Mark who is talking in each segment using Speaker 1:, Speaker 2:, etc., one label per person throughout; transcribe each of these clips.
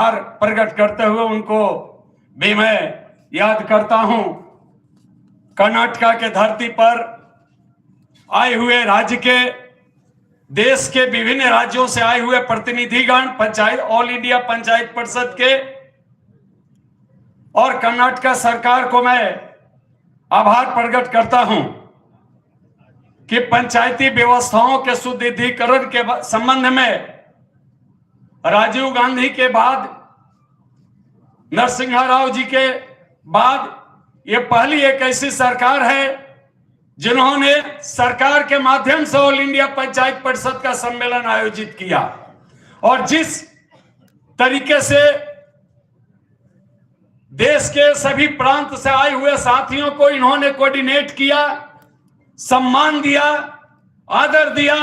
Speaker 1: प्रकट करते हुए उनको भी मैं याद करता हूं। कर्नाटका के धरती पर आए हुए राज्य के, देश के विभिन्न राज्यों से आए हुए प्रतिनिधिगण, पंचायत, ऑल इंडिया पंचायत परिषद के और कर्नाटका सरकार को मैं आभार प्रकट करता हूं कि पंचायती व्यवस्थाओं के सुदृढ़ीकरण के संबंध में राजीव गांधी के बाद, नरसिंह राव जी के बाद ये पहली एक ऐसी सरकार है जिन्होंने सरकार के माध्यम से ऑल इंडिया पंचायत परिषद का सम्मेलन आयोजित किया। और जिस तरीके से देश के सभी प्रांत से आए हुए साथियों को इन्होंने कोऑर्डिनेट किया, सम्मान दिया, आदर दिया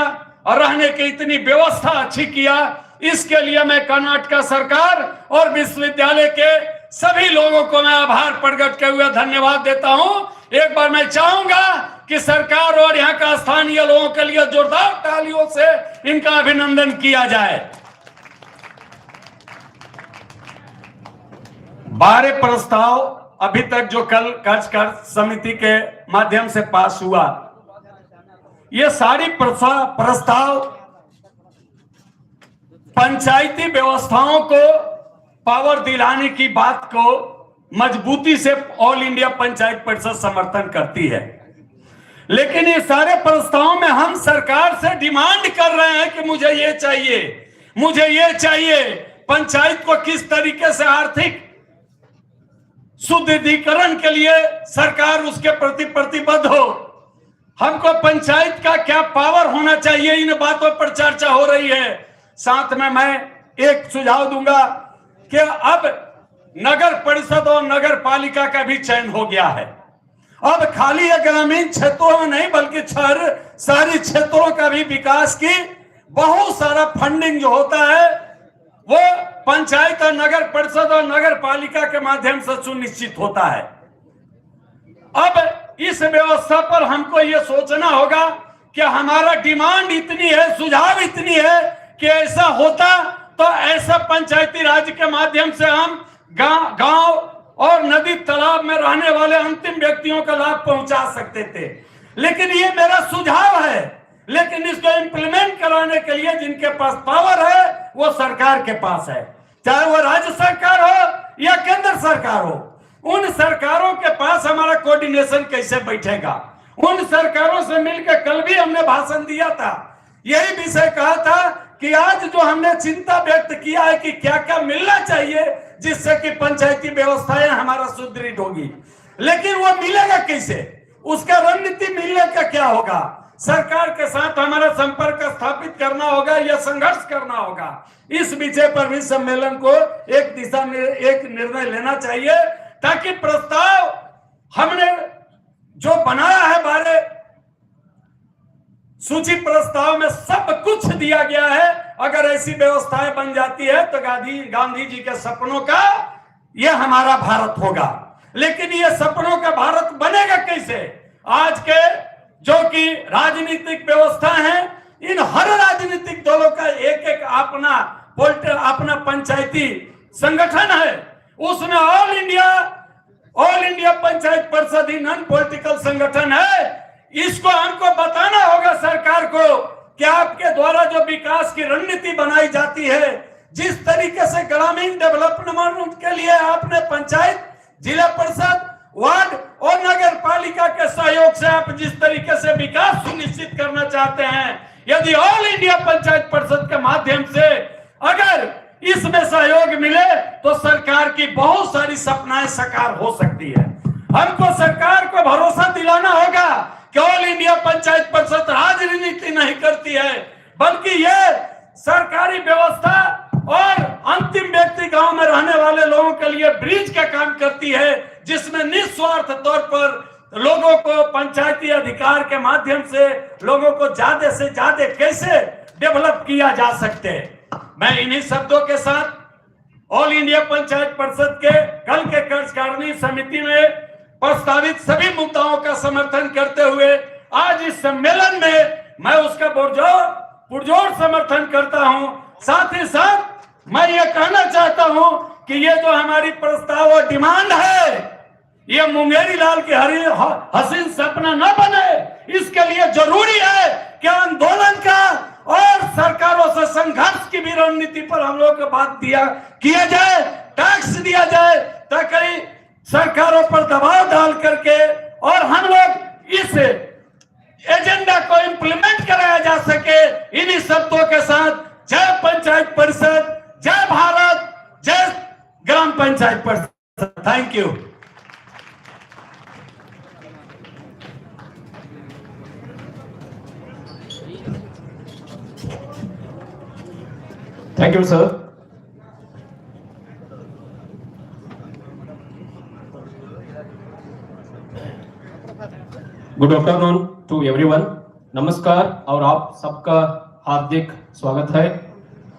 Speaker 1: और रहने की इतनी व्यवस्था अच्छी किया, इसके लिए मैं कर्नाटका सरकार और विश्वविद्यालय के सभी लोगों को मैं आभार प्रकट करते हुए धन्यवाद देता हूं। एक बार मैं चाहूंगा कि सरकार और यहाँ का स्थानीय लोगों के लिए जोरदार तालियों से इनका अभिनंदन किया जाए। 12 प्रस्ताव अभी तक जो कल कार्यकारिणी समिति के माध्यम से पास हुआ, ये सारी प्रस्ताव पंचायती व्यवस्थाओं को पावर दिलाने की बात को मजबूती से ऑल इंडिया पंचायत परिषद समर्थन करती है। लेकिन ये सारे प्रस्तावों में हम सरकार से डिमांड कर रहे हैं कि मुझे ये चाहिए, मुझे ये चाहिए। पंचायत को किस तरीके से आर्थिक सुदृढ़ीकरण के लिए सरकार उसके प्रति प्रतिबद्ध हो, हमको पंचायत का क्या पावर होना चाहिए, इन बातों पर चर्चा हो रही है। साथ में मैं एक सुझाव दूंगा कि अब नगर परिषद और नगर पालिका का भी चयन हो गया है। अब खाली ग्रामीण क्षेत्रों में नहीं बल्कि शहरी क्षेत्रों का भी विकास की बहुत सारा फंडिंग जो होता है वो पंचायत और नगर परिषद और नगर पालिका के माध्यम से सुनिश्चित होता है। अब इस व्यवस्था पर हमको ये सोचना होगा कि हमारा डिमांड इतनी है, सुझाव इतनी है कि ऐसा होता तो ऐसा पंचायती राज के माध्यम से हम गांव और नदी तालाब में रहने वाले अंतिम व्यक्तियों का लाभ पहुंचा सकते थे। लेकिन ये मेरा सुझाव है, लेकिन इसको इंप्लीमेंट कराने के लिए जिनके पास पावर है वो सरकार के पास है, चाहे वो राज्य सरकार हो या केंद्र सरकार हो। उन सरकारों के पास हमारा कोऑर्डिनेशन कैसे बैठेगा? उन सरकारों से मिलकर कल भी हमने भाषण दिया था, यही विषय कहा था कि आज जो हमने चिंता व्यक्त किया है कि क्या क्या मिलना चाहिए जिससे कि पंचायती व्यवस्थाएं हमारा सुदृढ़ होगी। लेकिन वो मिलेगा कैसे? उसका रणनीति मिलने का क्या होगा? सरकार के साथ हमारा संपर्क स्थापित करना होगा या संघर्ष करना होगा। इस विषय पर भी सम्मेलन को एक दिशा में एक निर्णय लेना चाहिए ताकि प्रस्ताव हमने जो बनाया है 12 सूची प्रस्ताव में सब कुछ दिया गया है। अगर ऐसी व्यवस्थाएं बन जाती है तो गांधी जी के सपनों का यह हमारा भारत होगा। लेकिन ये सपनों का भारत बनेगा कैसे? आज के जो कि राजनीतिक व्यवस्था है, इन हर राजनीतिक दलों का एक एक अपना पंचायती संगठन है, उसमें ऑल इंडिया पंचायत परिषद ही नॉन पॉलिटिकल संगठन है। इसको हमको बताना होगा सरकार को कि आपके द्वारा जो विकास की रणनीति बनाई जाती है, जिस तरीके से ग्रामीण डेवलपमेंट के लिए आपने पंचायत, जिला परिषद, वार्ड और नगर पालिका के सहयोग से आप जिस तरीके से विकास सुनिश्चित करना चाहते हैं, यदि ऑल इंडिया पंचायत परिषद के माध्यम से अगर इसमें सहयोग मिले तो सरकार की बहुत सारी सपनाएं साकार हो सकती है। हमको सरकार को भरोसा दिलाना होगा कि ऑल इंडिया पंचायत परिषद राजनीति नहीं करती है, बल्कि यह सरकारी व्यवस्था और अंतिम व्यक्ति गांव में रहने वाले लोगों के लिए ब्रिज का काम करती है, जिसमें निस्वार्थ तौर पर लोगों को पंचायती अधिकार के माध्यम से लोगों को ज्यादा से ज्यादा कैसे डेवलप किया जा सकते है। मैं इन्हीं शब्दों के साथ ऑल इंडिया पंचायत परिषद के कल के कार्यकारिणी समिति में प्रस्तावित सभी मुद्दाओं का समर्थन करते हुए आज इस सम्मेलन में मैं उसका पुरजोर समर्थन करता हूं। साथ ही साथ मैं ये कहना चाहता हूं कि ये जो हमारी प्रस्ताव और डिमांड है, ये मुंगेरी लाल की हसीन सपना न बने। इसके लिए जरूरी है कि आंदोलन का और सरकारों से संघर्ष की भी रणनीति पर हम लोग को बात किया जाए, टैक्स दिया जाए, ताकि सरकारों पर दबाव डाल करके और हम लोग इस एजेंडा को इंप्लीमेंट कराया जा सके। इन्हीं शब्दों के साथ जय पंचायत परिषद, जय भारत, जय ग्राम पंचायत परिषद। Thank you.
Speaker 2: Thank you, sir. Good afternoon to everyone. नमस्कार और आप सबका हार्दिक स्वागत है।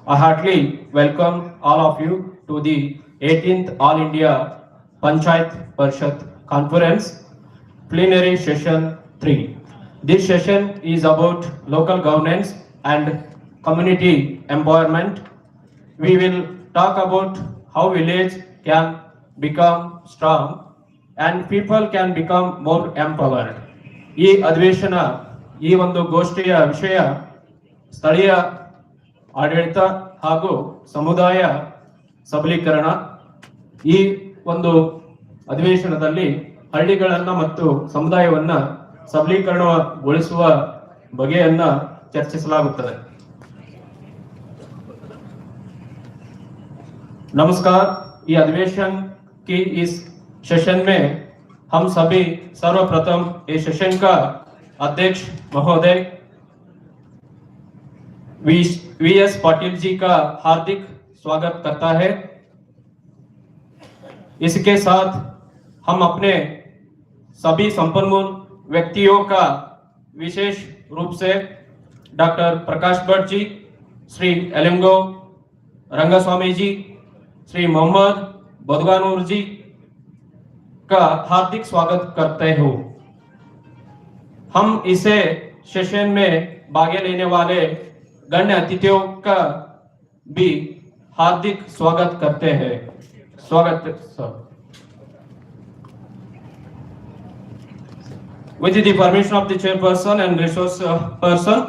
Speaker 2: I heartily welcome all of you to the 18th All India Panchayat Parishad Conference Plenary Session 3. This session is about local governance and community empowerment. We will talk about how village can become strong and people can become more empowered. ಈ ಅಧಿವೇಶನ, ಈ ಒಂದು ಗೋಷ್ಠಿಯ ವಿಷಯ ಸ್ಥಳೀಯ ಆಡಳಿತ ಹಾಗೂ ಸಮುದಾಯ ಸಬಲೀಕರಣ. ಈ ಒಂದು ಅಧಿವೇಶನದಲ್ಲಿ ಹಳ್ಳಿಗಳನ್ನ ಮತ್ತು ಸಮುದಾಯವನ್ನ ಸಬಲೀಕರಣಗೊಳಿಸುವ ಬಗೆಯನ್ನ ಚರ್ಚಿಸಲಾಗುತ್ತದೆ. नमस्कार। ये अधिवेशन की इस सेशन में हम सभी सर्वप्रथम इस सेशन का अध्यक्ष महोदय वीएस पाटिल जी का हार्दिक स्वागत करता है। इसके साथ हम अपने सभी संपन्न व्यक्तियों का विशेष रूप से डॉक्टर प्रकाश भट्ट जी, श्री एलंगो रंगस्वामी जी, श्री मोहम्मद बदगानूर जी का हार्दिक स्वागत करते हो। हम इसे सेशन में भाग लेने वाले गण्य अतिथियों का भी हार्दिक स्वागत करते हैं। स्वागत sir. With the permission of the chairperson and resource person,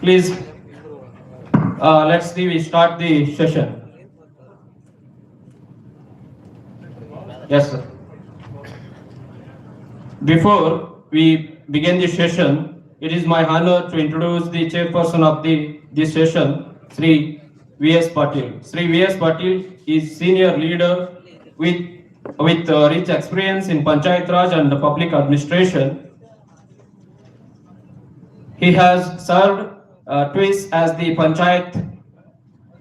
Speaker 2: please let's start the session. Yes, sir. Before we begin the session, it is my honor to introduce the chairperson of this session, Sri V.S. Patil. Sri V.S. Patil is senior leader with rich experience in Panchayat Raj and public administration. He has served twice as the Panchayat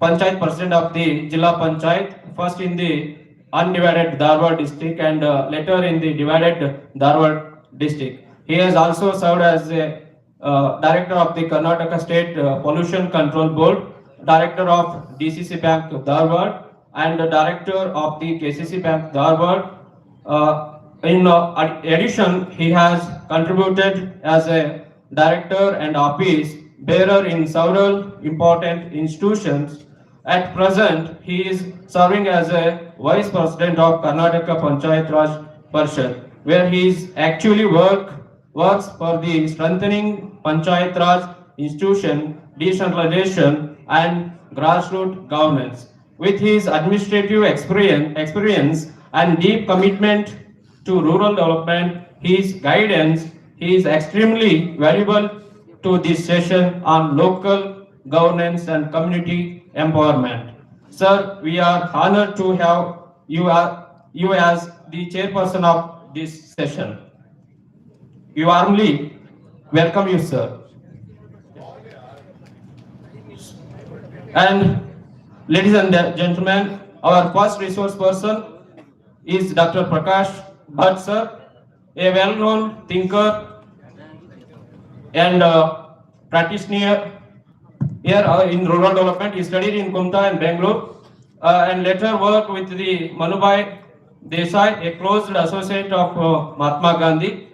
Speaker 2: President of the Jilla Panchayat, first in the undivided Dharwad district and later in the divided Dharwad district. He has also served as a director of the Karnataka State Pollution Control Board, director of DCC Bank Dharwad, and director of the KCC Bank Dharwad. In addition, he has contributed as a director and office bearer in several important institutions. At present, he is serving as a Vice President of Karnataka Panchayat Raj Parishad, where he is actually works for the strengthening Panchayat Raj institution, decentralization and grassroots governance. With his administrative experience and deep commitment to rural development, his guidance, he is extremely valuable to this session on local governance and community empowerment. Sir, we are honored to have you as the chairperson of this session. We warmly welcome you, sir. And ladies and gentlemen, our first resource person is Dr. Prakash Bhatt, sir, a well-known thinker and practitioner here in rural development. He studied in Kumta and Bangalore and later worked with the Manubhai Desai, a close associate of Mahatma Gandhi.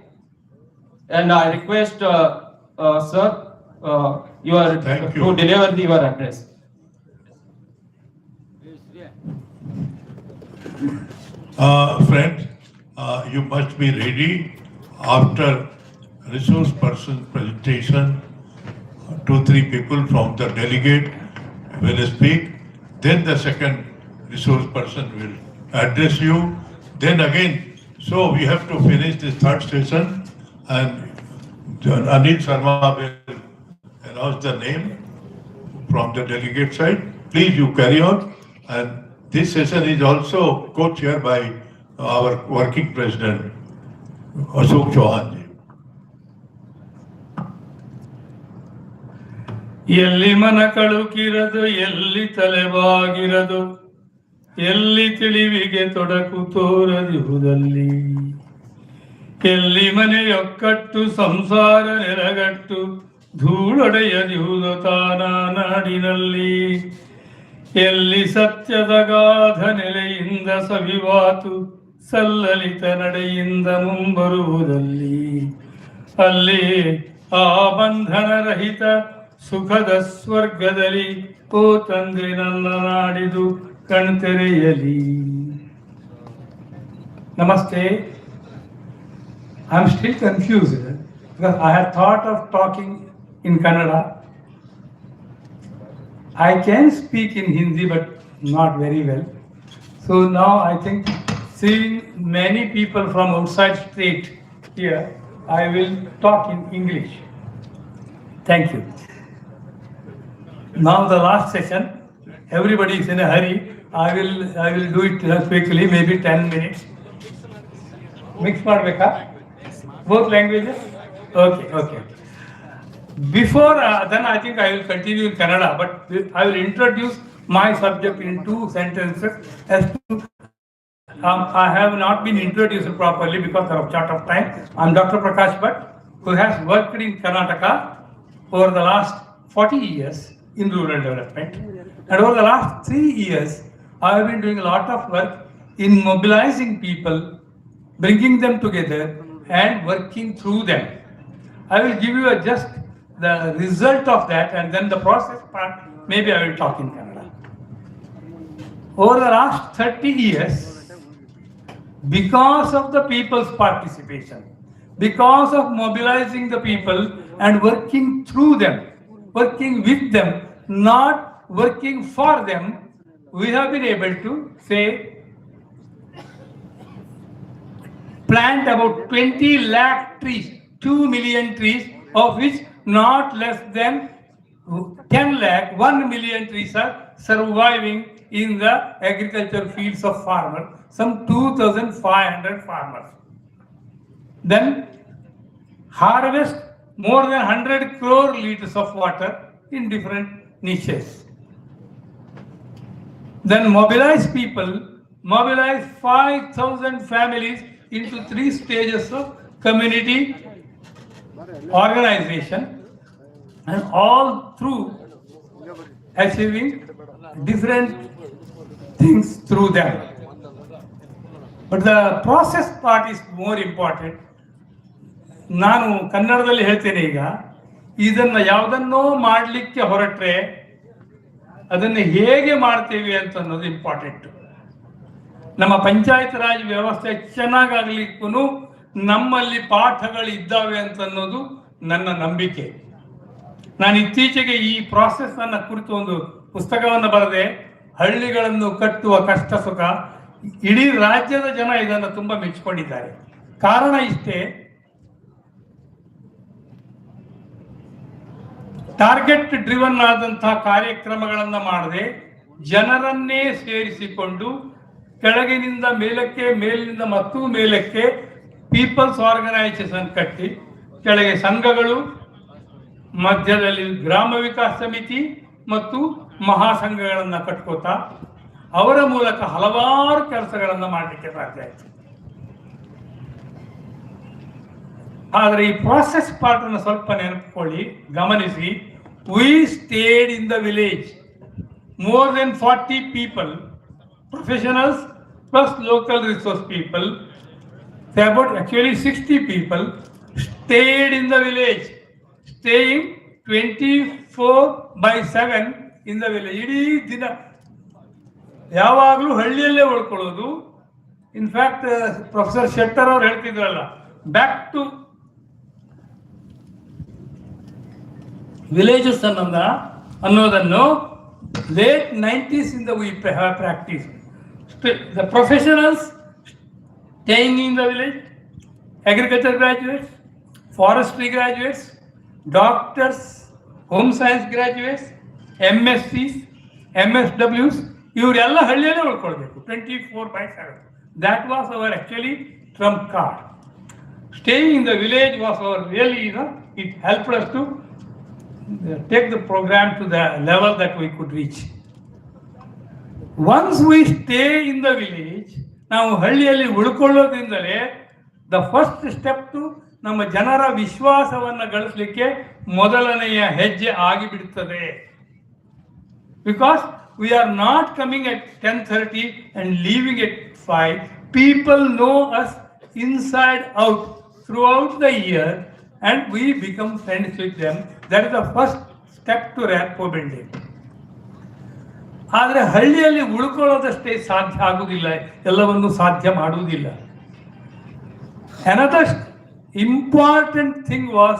Speaker 2: And I request, sir, you are to deliver your address.
Speaker 3: Friends, you must be ready after resource person presentation. 2-3 people from the delegate will speak. Then the second resource person will address you. Then again, so we have to finish this third session, and Anil Sharma will announce the name from the delegate side. Please, you carry on. And this session is also co-chaired by our working president, Ashok Chauhan ji.
Speaker 4: ಎಲ್ಲಿ ಮನ ಕಳುಕಿರದು, ಎಲ್ಲಿ ತಲೆಬಾಗಿರದು, ಎಲ್ಲಿ ತಿಳಿವಿಗೆ ತೊಡಕು ತೋರದಿಹುದಲ್ಲಿ, ಎಲ್ಲಿ ಮನೆಯೊಕ್ಕಟ್ಟು ಸಂಸಾರ ನೆರಗಟ್ಟು ಧೂಳೊಡೆಯದಿಹುದು ತಾನ ನಾಡಿನಲ್ಲಿ, ಎಲ್ಲಿ ಸತ್ಯದ ಗಾಧ ನೆಲೆಯಿಂದ ಸವಿವಾತು ಸಲ್ಲಲಿತ ನಡೆಯಿಂದ ಮುಂಬರುವುದಲ್ಲಿ, ಅಲ್ಲಿ ಆ ಬಂಧನ ರಹಿತ ಸುಖದ ಸ್ವರ್ಗದಲ್ಲಿ ಓ ತಂದೆ ನನ್ನ ನಾಡಿದು ಕಣ್ತೆರೆಯಲಿ. ನಮಸ್ತೆ. I am still confused because I had thought of talking in Kannada. I can speak in Hindi but not very well. So now I think, seeing many people from outside state here, I will talk in English. Thank you. Now the last session, everybody is in a hurry. I will do it quickly, maybe 10 minutes. Mix ಮಾಡಬೇಕಾ? Both languages? Okay. Before then I think I will continue in Kannada, but I will introduce my subject in 2 sentences as to I have not been introduced properly because of short of time. I am Dr. Prakash Bhatt, who has worked in Karnataka over the last 40 years in rural development. And over the last 3 years, I have been doing a lot of work in mobilizing people, bringing them together and working through them. I will give you just the result of that, and then the process part, maybe I will talk in Kannada. Over the last 30 years, because of the people's participation, because of mobilizing the people and working through them, working with them, not working for them, we have been able to say plant about 20 lakh trees, 2 million trees, of which not less than 10 lakh, 1 million trees are surviving in the agricultural fields of farmers, some 2,500 farmers. Then harvest more than 100 crore liters of water in different niches. Then mobilize people, mobilize 5,000 families into 3 stages of community organization, and all through achieving different things through them. But the process part is more important. ನಾನು ಕನ್ನಡದಲ್ಲಿ ಹೇಳ್ತೇನೆ. ಈಗ ಇದನ್ನು ಯಾವುದನ್ನೋ ಮಾಡಲಿಕ್ಕೆ ಹೊರಟ್ರೆ ಅದನ್ನು ಹೇಗೆ ಮಾಡ್ತೇವೆ ಅಂತ ಅನ್ನೋದು ಇಂಪಾರ್ಟೆಂಟ್. ನಮ್ಮ ಪಂಚಾಯತ್ ರಾಜ್ ವ್ಯವಸ್ಥೆ ಚೆನ್ನಾಗಾಗ್ಲಿಕ್ಕೂ ನಮ್ಮಲ್ಲಿ ಪಾಠಗಳು ಇದ್ದಾವೆ ಅಂತ ಅನ್ನೋದು ನನ್ನ ನಂಬಿಕೆ. ನಾನು ಇತ್ತೀಚೆಗೆ ಈ ಪ್ರಾಸೆಸ್ ಅನ್ನ ಕುರಿತು ಒಂದು ಪುಸ್ತಕವನ್ನು ಬರೆದೆ, ಹಳ್ಳಿಗಳನ್ನು ಕಟ್ಟುವ ಕಷ್ಟ ಸುಖ. ಇಡೀ ರಾಜ್ಯದ ಜನ ಇದನ್ನು ತುಂಬಾ ಮೆಚ್ಚಿಕೊಂಡಿದ್ದಾರೆ. ಕಾರಣ ಇಷ್ಟೇ, ಟಾರ್ಗೆಟ್ ಡ್ರಿವನ್ ಆದಂತಹ ಕಾರ್ಯಕ್ರಮಗಳನ್ನು ಮಾಡದೆ ಜನರನ್ನೇ ಸೇರಿಸಿಕೊಂಡು ಕೆಳಗಿನಿಂದ ಮೇಲಕ್ಕೆ, ಮೇಲಿನಿಂದ ಮತ್ತು ಮೇಲಕ್ಕೆ ಪೀಪಲ್ಸ್ ಆರ್ಗನೈಸೇಷನ್ ಕಟ್ಟಿ, ಕೆಳಗೆ ಸಂಘಗಳು, ಮಧ್ಯದಲ್ಲಿ ಗ್ರಾಮ ವಿಕಾಸ ಸಮಿತಿ ಮತ್ತು ಮಹಾಸಂಘಗಳನ್ನು ಕಟ್ಕೋತಾ ಅವರ ಮೂಲಕ ಹಲವಾರು ಕೆಲಸಗಳನ್ನು ಮಾಡಲಿಕ್ಕೆ ಸಾಧ್ಯ ಆಯಿತು. ಆದರೆ ಈ ಪ್ರಾಸೆಸ್ ಪಾರ್ಟ್ ಅನ್ನು ಸ್ವಲ್ಪ ನೆನಪಿಕೊಳ್ಳಿ, ಗಮನಿಸಿ. We stayed in the village. More than 40 people, professionals plus local resource people, say about actually 60 people stayed in the village, staying 24/7 in the village. ಇಡೀ ದಿನ ಯಾವಾಗಲೂ ಹಳ್ಳಿಯಲ್ಲೇ ಉಳ್ಕೊಳ್ಳೋದು. ಇನ್ಫ್ಯಾಕ್ಟ್ ಪ್ರೊಫೆಸರ್ ಶೆಟ್ಟರ್ ಅವ್ರು ಹೇಳ್ತಿದ್ರಲ್ಲ, ಬ್ಯಾಕ್ ಟು ವಿಲೇಜಸ್ ಅನ್ನೋದನ್ನು late 90s ಇಂದ we have practice. The professionals staying in the village, agriculture graduates, forestry graduates, doctors, home science graduates, MSCs, MSWs, ಇವರೆಲ್ಲ ಹಳ್ಳಿಯಲ್ಲೇ ಉಳ್ಕೊಳ್ಬೇಕು 24/7. That was our actually trump card. Staying in the village was our really, it helped us to take the program to the level that we could reach. Once we stay in the village, ನಾವು ಹಳ್ಳಿಯಲ್ಲಿ ಉಳ್ಕೊಳ್ಳೋದ್ರಿಂದಲೇ the first step to ನಮ್ಮ ಜನರ ವಿಶ್ವಾಸವನ್ನು ಗಳಿಸಲಿಕ್ಕೆ ಮೊದಲನೆಯ ಹೆಜ್ಜೆ ಆಗಿಬಿಡುತ್ತದೆ. Because we are not coming at 10:30 and leaving at 5. People know us inside out throughout the year and we become friends with them. That is the first step to rapport building. ಆದರೆ ಹಳ್ಳಿಯಲ್ಲಿ ಉಳ್ಕೊಳ್ಳೋದಷ್ಟೇ ಸಾಧ್ಯ ಆಗುವುದಿಲ್ಲ, ಎಲ್ಲವನ್ನು ಸಾಧ್ಯ ಮಾಡುವುದಿಲ್ಲ. Another important thing was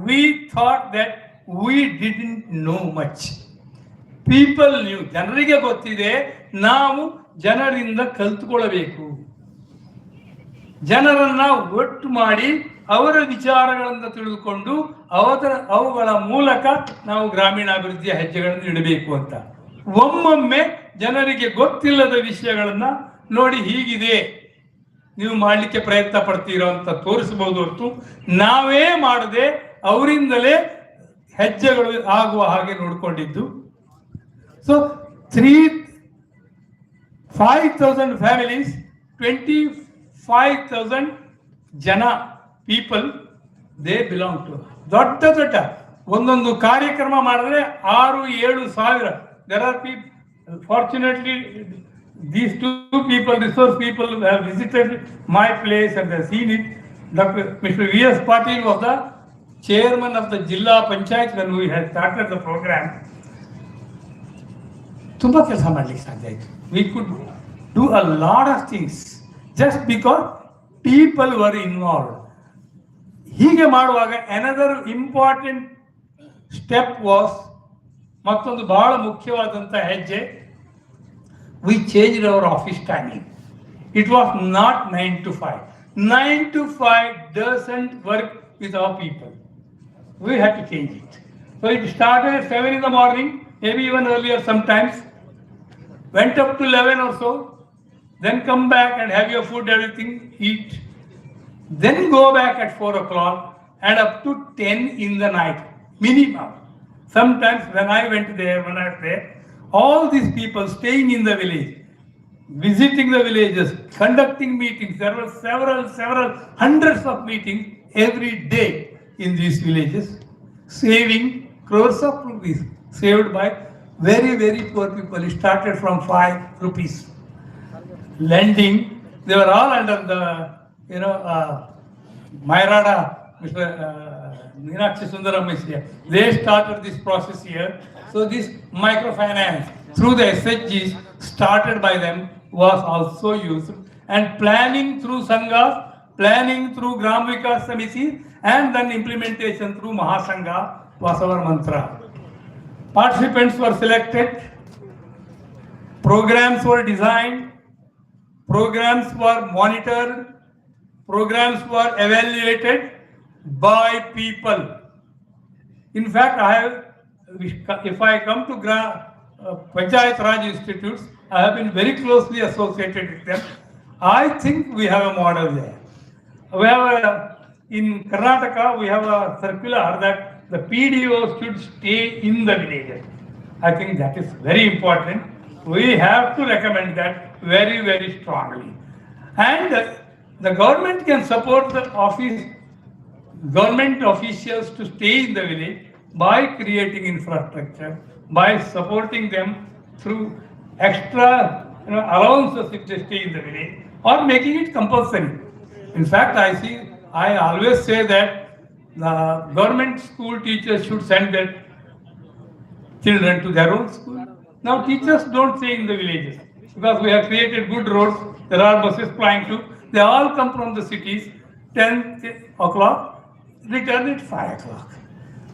Speaker 4: we thought that we didn't know much. People knew, ಜನರಿಗೆ ಗೊತ್ತಿದೆ, ನಾವು ಜನರಿಂದ ಕಲ್ತ್ಕೊಳ್ಬೇಕು. ಜನರನ್ನ ಒಟ್ಟು ಮಾಡಿ ಅವರ ವಿಚಾರಗಳನ್ನು ತಿಳಿದುಕೊಂಡು ಅವುಗಳ ಮೂಲಕ ನಾವು ಗ್ರಾಮೀಣಾಭಿವೃದ್ಧಿಯ ಹೆಜ್ಜೆಗಳನ್ನು ಇಡಬೇಕು ಅಂತ. ಒಮ್ಮೊಮ್ಮೆ ಜನರಿಗೆ ಗೊತ್ತಿಲ್ಲದ ವಿಷಯಗಳನ್ನ ನೋಡಿ ಹೀಗಿದೆ ನೀವು ಮಾಡಲಿಕ್ಕೆ ಪ್ರಯತ್ನ ಪಡ್ತೀರೋ ಅಂತ ತೋರಿಸಬಹುದು ಹೊರತು ನಾವೇ ಮಾಡದೆ ಅವರಿಂದಲೇ ಹೆಜ್ಜೆಗಳು ಆಗುವ ಹಾಗೆ ನೋಡಿಕೊಂಡಿದ್ದು. ಸೊ 5,000 ಫ್ಯಾಮಿಲೀಸ್, 25,000 ಜನ ಪೀಪಲ್ ದೇ ಬಿಲಾಂಗ್ ಟು. ದೊಡ್ಡ ದೊಡ್ಡ ಒಂದೊಂದು ಕಾರ್ಯಕ್ರಮ ಮಾಡಿದ್ರೆ 6-7 ಸಾವಿರ. There are people, fortunately, these two people, resource people, have visited my place and have seen it. Mr. V.S. Patil was the chairman of the Jilla Panchayat when we had started the program. ತುಂಬಾ ಕೆಲಸ ಮಾಡಲಿಕ್ಕೆ ಸಾಧ್ಯ ಆಯಿತು. We could do a lot of things just because people were involved. ಹೀಗೆ ಮಾಡುವಾಗ another important step was, ಮತ್ತೊಂದು ಬಹಳ ಮುಖ್ಯವಾದಂಥ ಹೆಜ್ಜೆ, we changed our office timing. It was not 9 to 5. 9 to 5 doesn't work with our people. We had to change it. So it started at 7 in the morning, maybe even earlier sometimes, went up to 11 or so, then come back and have your food, everything, eat, then go back at 4 o'clock and up to 10 in the night, minimum. Sometimes when I was there, all these people staying in the village, visiting the villages, conducting meetings. There were several hundreds of meetings every day in these villages, saving crores of rupees saved by very, very poor people. It started from 5 rupees. Lending, they were all under the, Mayrada, Mr. Meenakshi Sundaram is here. They started this process here. So this microfinance through the SHGs started by them was also used, and planning through Sanghas, planning through Gram Vikas Samiti, and then implementation through Mahasangha was our mantra. Participants were selected, programs were designed, programs were monitored, programs were evaluated by people. In fact, if I come to Panchayat Raj institutes, I have been very closely associated with them. I think we have a model there. In Karnataka, we have a circular that the PDO should stay in the villages. I think that is very important. We have to recommend that very, very strongly. And the government can support the government officials to stay in the village by creating infrastructure, by supporting them through extra allowances if they stay in the village, or making it compulsory. In fact, I always say that the government school teachers should send their children to their own school. Now teachers don't stay in the villages. because we have created good roads. There are buses flying too. They all come from the cities. 10 o'clock, return at 5 o'clock.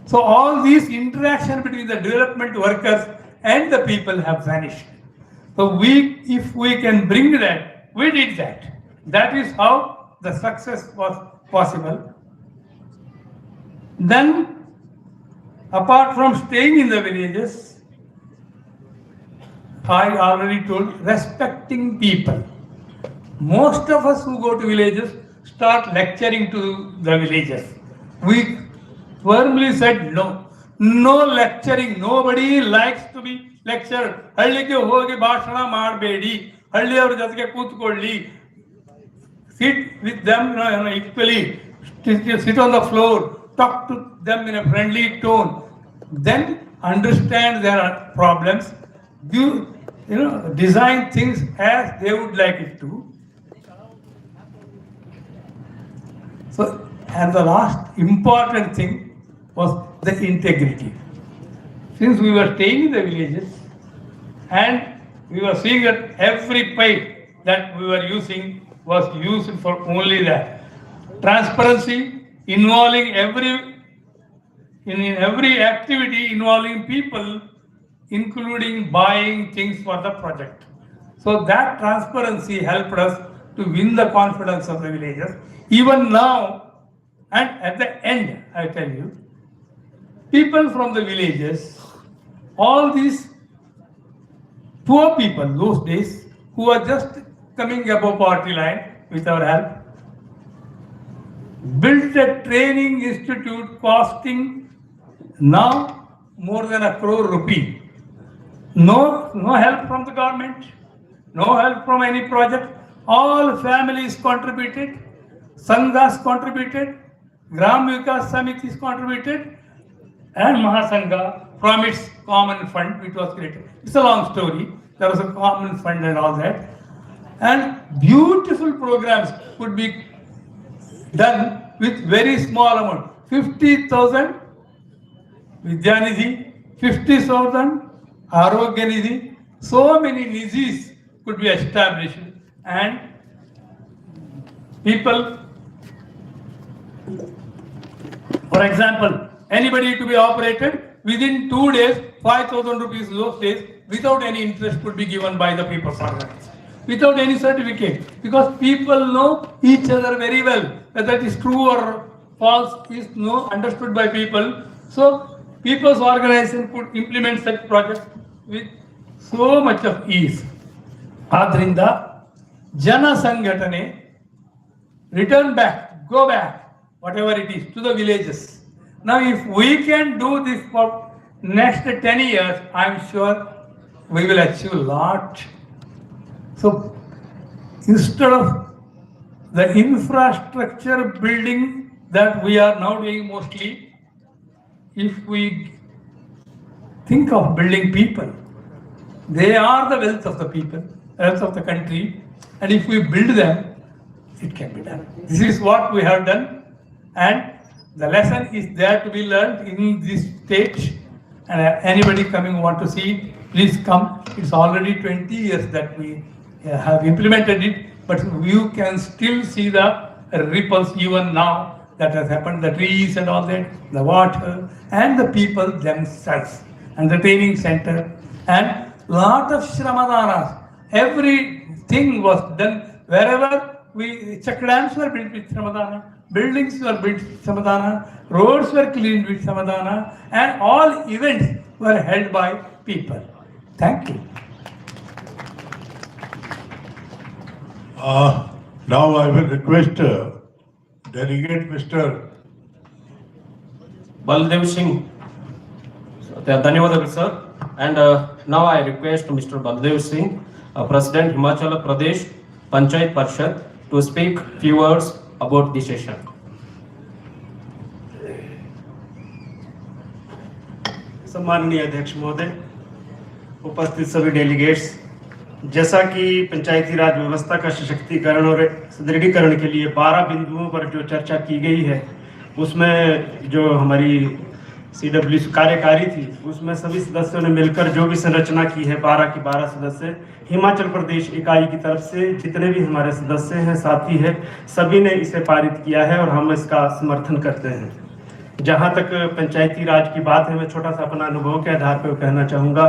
Speaker 4: So all these interaction between the development workers and the people have vanished. So if we can bring that, we did that. That is how the success was possible. Then, apart from staying in the villages, I already told, respecting people. Most of us who go to villages start lecturing to the villagers. We firmly said no. No lecturing. Nobody likes to be lectured. ಹಳ್ಳಿಗೆ ಹೋಗಿ ಭಾಷಣ ಮಾಡಬೇಡಿ. ಹಳ್ಳಿಯವರ ಜೊತೆಗೆ ಕೂತ್ಕೊಳ್ಳಿ. Sit with them equally. Sit on the floor. Talk to them in a friendly tone. Then understand their problems. Design things as they would like it to. So, and the last important thing was the integrity. Since we were staying in the villages and we were seeing that every pipe that we were using was used for only that. Transparency involving in every activity involving people, including buying things for the project. So that transparency helped us to win the confidence of the villagers. Even now, and at the end, I tell you, people from the villages, all these poor people those days who are just coming above poverty line with our help, built a training institute costing now more than 1 crore rupee. No help from the government, no help from any project. All families contributed, Sanghas contributed, Gram Vikas Samitis contributed, and Mahasangha from its common fund which was created. It's a long story. There was a common fund and all that. And beautiful programs could be done with very small amount. 50,000 Vidyanidhi, 50,000 Arogya Nidhi. So many nidhis could be established and people, for example, anybody to be operated within 2 days, 5,000 rupees those days without any interest could be given by the people's organization, without any certificate, because people know each other very well. Whether it is true or false is understood by people. So people's organization could implement such projects with so much of ease. Adrinda, Jana Sangatane, return back, go back, whatever it is, to the villages. Now, if we can do this for next 10 years, I'm sure we will achieve a lot. So, instead of the infrastructure building that we are now doing mostly, if we think of building people, they are the wealth of the people, wealth of the country, and if we build them, it can be done. This is what we have done, and the lesson is there to be learned in this stage. And anybody coming want to see it, please come. It's already 20 years that we have implemented it, but you can still see the ripples even now that has happened, the trees and all that, the water, and the people themselves, and the training center, and lot of shramadanas. Everything was done wherever check dams were built with shramadana, buildings were built with shramadana, roads were cleaned with shramadana, and all events were held by people. Thank you.
Speaker 3: Now I will request Delegate Mr.
Speaker 2: Baldev Singh. Dhanyawad, sir. And now I request Mr. Baldev Singh, President Himachal Pradesh Panchayat Parshad, to speak few words about this session.
Speaker 5: सम्माननीय अध्यक्ष महोदय, उपस्थित सभी delegates, जैसा कि पंचायती राज व्यवस्था का सशक्तिकरण और सुदृढ़ीकरण के लिए 12 बिंदुओं पर जो चर्चा की गई है, उसमें जो हमारी CWC कार्यकारी थी, उसमें सभी सदस्यों ने मिलकर जो भी संरचना की है 12 की 12 सदस्य, हिमाचल प्रदेश इकाई की तरफ से जितने भी हमारे सदस्य हैं, साथी हैं, सभी ने इसे पारित किया है और हम इसका समर्थन करते हैं। जहां तक पंचायती राज की बात है, मैं छोटा सा अपना अनुभव के आधार पर कहना चाहूँगा।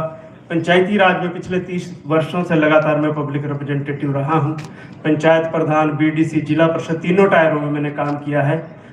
Speaker 5: पंचायती राज में पिछले 30 वर्षों से लगातार मैं पब्लिक रिप्रेजेंटेटिव रहा हूँ। पंचायत प्रधान, BDC, जिला परिषद, तीनों टायरों में मैंने काम किया है।